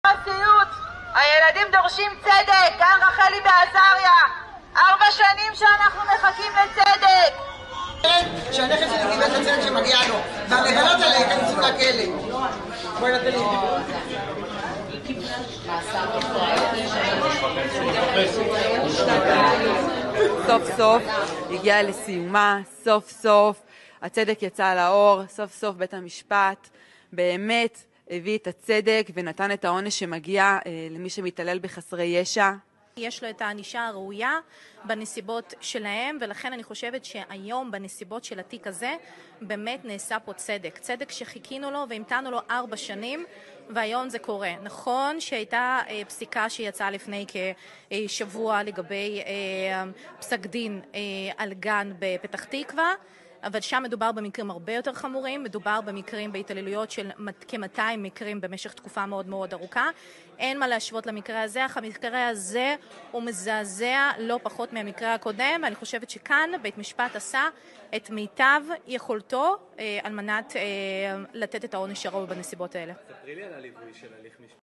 הסיוט. הילדים דורשים צדק, גם רחלי בעזריה. 4 שנים שאנחנו מחכים לצדק. שהנכד שלי קיבל את הצדק שמגיע לו, והמגלות האלה ייכנסו לכלא. בואי נתן לי. סוף סוף הגיעה לסיומה, סוף סוף הצדק יצא לאור, סוף סוף בית המשפט באמת הביא את הצדק ונתן את העונש שמגיע למי שמתעלל בחסרי ישע. יש לו את הענישה הראויה בנסיבות שלהם, ולכן אני חושבת שהיום בנסיבות של התיק הזה באמת נעשה פה צדק. צדק שחיכינו לו והמתנו לו 4 שנים, והיום זה קורה. נכון שהייתה פסיקה שיצאה לפני כשבוע לגבי פסק דין על גן בפתח תקווה, אבל שם מדובר במקרים הרבה יותר חמורים, מדובר במקרים בהתעללויות של כ-200 מקרים במשך תקופה מאוד מאוד ארוכה. אין מה להשוות למקרה הזה, אך המקרה הזה הוא מזעזע לא פחות מהמקרה הקודם, ואני חושבת שכאן בית משפט עשה את מיטב יכולתו על מנת לתת את העונש הראוי בנסיבות האלה. ספרי לי על הליווי של הליך משפט.